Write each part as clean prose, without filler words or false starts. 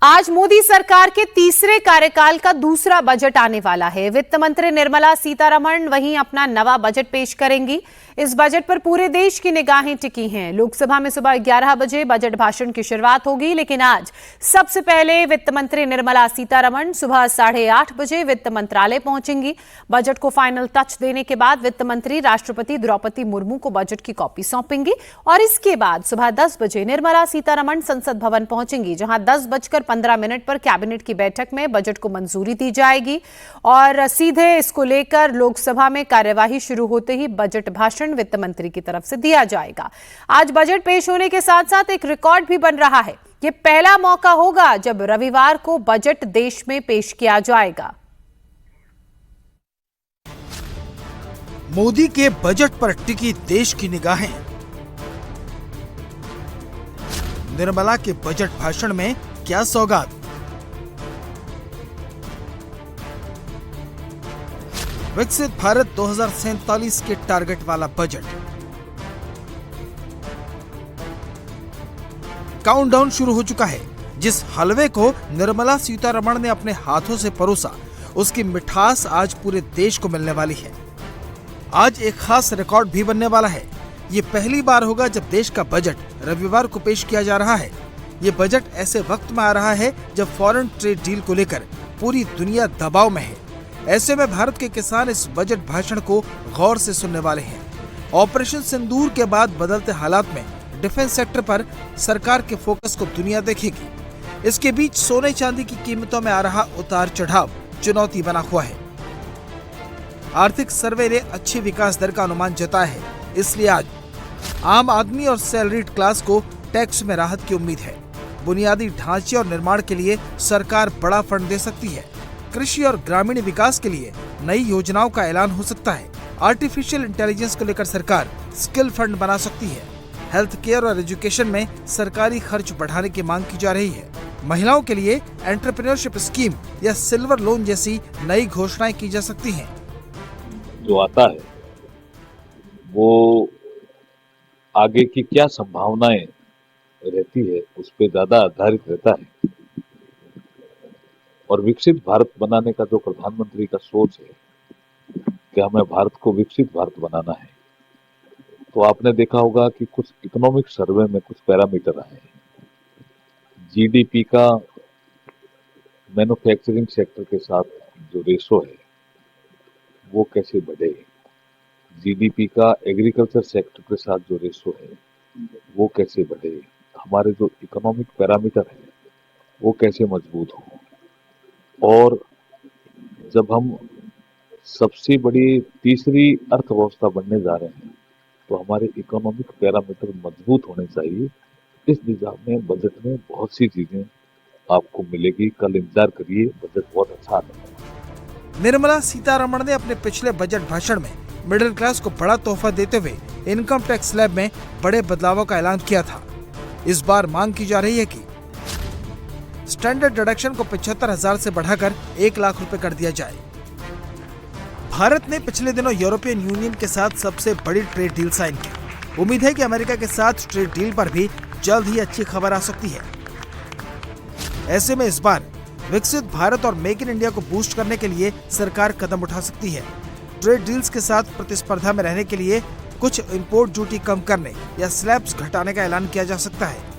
आज मोदी सरकार के तीसरे कार्यकाल का दूसरा बजट आने वाला है। वित्त मंत्री निर्मला सीतारमण वहीं अपना नवा बजट पेश करेंगी। इस बजट पर पूरे देश की निगाहें टिकी हैं। लोकसभा में सुबह 11 बजे बजट भाषण की शुरुआत होगी, लेकिन आज सबसे पहले वित्त मंत्री निर्मला सीतारमण सुबह 8:30 बजे वित्त मंत्रालय पहुंचेंगी। बजट को फाइनल टच देने के बाद वित्त मंत्री राष्ट्रपति द्रौपदी मुर्मू को बजट की कॉपी सौंपेंगी और इसके बाद सुबह 10 बजे निर्मला सीतारमण संसद भवन पहुंचेंगी, जहां 10:15 पर कैबिनेट की बैठक में बजट को मंजूरी दी जाएगी और सीधे इसको लेकर लोकसभा में कार्यवाही शुरू होते ही बजट भाषण वित्त मंत्री की तरफ से दिया जाएगा। आज बजट पेश होने के साथ साथ एक रिकॉर्ड भी बन रहा है। यह पहला मौका होगा जब रविवार को बजट देश में पेश किया जाएगा। मोदी के बजट पर टिकी देश की निगाहें। निर्मला के बजट भाषण में क्या सौगात? विकसित भारत 2047 के टारगेट वाला बजट। काउंटडाउन शुरू हो चुका है। जिस हलवे को निर्मला सीतारमण ने अपने हाथों से परोसा, उसकी मिठास आज पूरे देश को मिलने वाली है। आज एक खास रिकॉर्ड भी बनने वाला है। ये पहली बार होगा जब देश का बजट रविवार को पेश किया जा रहा है। ये बजट ऐसे वक्त में आ रहा है जब फॉरेन ट्रेड डील को लेकर पूरी दुनिया दबाव में है। ऐसे में भारत के किसान इस बजट भाषण को गौर से सुनने वाले हैं। ऑपरेशन सिंदूर के बाद बदलते हालात में डिफेंस सेक्टर पर सरकार के फोकस को दुनिया देखेगी। इसके बीच सोने चांदी की कीमतों में आ रहा उतार चढ़ाव चुनौती बना हुआ है। आर्थिक सर्वे ने अच्छी विकास दर का अनुमान जताया है, इसलिए आज आम आदमी और सैलरीड क्लास को टैक्स में राहत की उम्मीद है। बुनियादी ढांचे और निर्माण के लिए सरकार बड़ा फंड दे सकती है। कृषि और ग्रामीण विकास के लिए नई योजनाओं का ऐलान हो सकता है। आर्टिफिशियल इंटेलिजेंस को लेकर सरकार स्किल फंड बना सकती है। हेल्थ केयर और एजुकेशन में सरकारी खर्च बढ़ाने की मांग की जा रही है। महिलाओं के लिए एंटरप्रेन्योरशिप स्कीम या सिल्वर लोन जैसी नई घोषणाएं की जा सकती हैं। जो आता है वो आगे की क्या संभावनाएं रहती है उस पर ज्यादा आधारित रहता है। और विकसित भारत बनाने का जो प्रधानमंत्री का सोच है कि हमें भारत को विकसित भारत बनाना है, तो आपने देखा होगा कि कुछ इकोनॉमिक सर्वे में कुछ पैरामीटर आए हैं। जीडीपी का मैन्युफैक्चरिंग सेक्टर के साथ जो रेशो है वो कैसे बढ़े, जीडीपी का एग्रीकल्चर सेक्टर के साथ जो रेशो है वो कैसे बढ़े, हमारे जो इकोनॉमिक पैरामीटर है वो कैसे मजबूत हो। और जब हम सबसे बड़ी तीसरी अर्थव्यवस्था बनने जा रहे हैं तो हमारे इकोनॉमिक पैरामीटर मजबूत होने चाहिए। इस दिशा में बजट में बहुत सी चीजें आपको मिलेगी। कल इंतजार करिए, बजट बहुत अच्छा आने वाला है। निर्मला सीतारमण ने अपने पिछले बजट भाषण में मिडिल क्लास को बड़ा तोहफा देते हुए इनकम टैक्स स्लैब में बड़े बदलावों का ऐलान किया था। इस बार मांग की जा रही है कि स्टैंडर्ड डिडक्शन को 75,000 से बढ़ाकर 1 लाख रुपए कर दिया जाए। भारत ने पिछले दिनों यूरोपियन यूनियन के साथ सबसे बड़ी ट्रेड डील साइन की। उम्मीद है कि अमेरिका के साथ ट्रेड डील पर भी जल्द ही अच्छी खबर आ सकती है। ऐसे में इस बार विकसित भारत और मेक इन इंडिया को बूस्ट करने के लिए सरकार कदम उठा सकती है। ट्रेड डील्स के साथ प्रतिस्पर्धा में रहने के लिए कुछ इंपोर्ट ड्यूटी कम करने या स्लैब्स घटाने का ऐलान किया जा सकता है।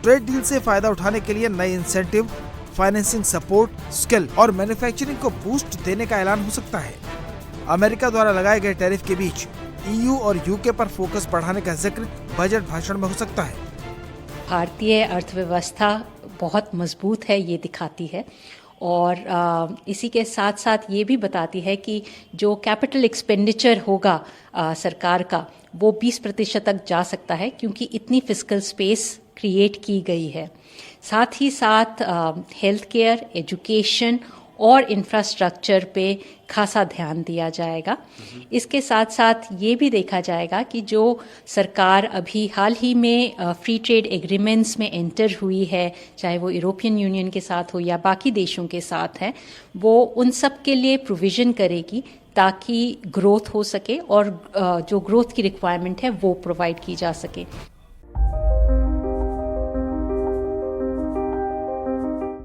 ट्रेड डील से फायदा उठाने के लिए नए इंसेंटिव, फाइनेंसिंग सपोर्ट, स्किल और मैन्युफैक्चरिंग को बूस्ट देने का ऐलान हो सकता है। अमेरिका द्वारा लगाए गए टैरिफ के बीच ईयू और यूके पर फोकस बढ़ाने का जिक्र बजट भाषण में हो सकता है। भारतीय अर्थव्यवस्था बहुत मजबूत है, ये दिखाती है और इसी के साथ साथ ये भी बताती है कि जो कैपिटल एक्सपेंडिचर होगा सरकार का वो 20% तक जा सकता है, क्योंकि इतनी फिस्कल स्पेस क्रिएट की गई है। साथ ही साथ हेल्थ केयर, एजुकेशन और इंफ्रास्ट्रक्चर पे खासा ध्यान दिया जाएगा। इसके साथ साथ ये भी देखा जाएगा कि जो सरकार अभी हाल ही में फ्री ट्रेड एग्रीमेंट्स में एंटर हुई है, चाहे वो यूरोपियन यूनियन के साथ हो या बाकी देशों के साथ है, वो उन सब के लिए प्रोविजन करेगी ताकि ग्रोथ हो सके और जो ग्रोथ की रिक्वायरमेंट है वो प्रोवाइड की जा सके।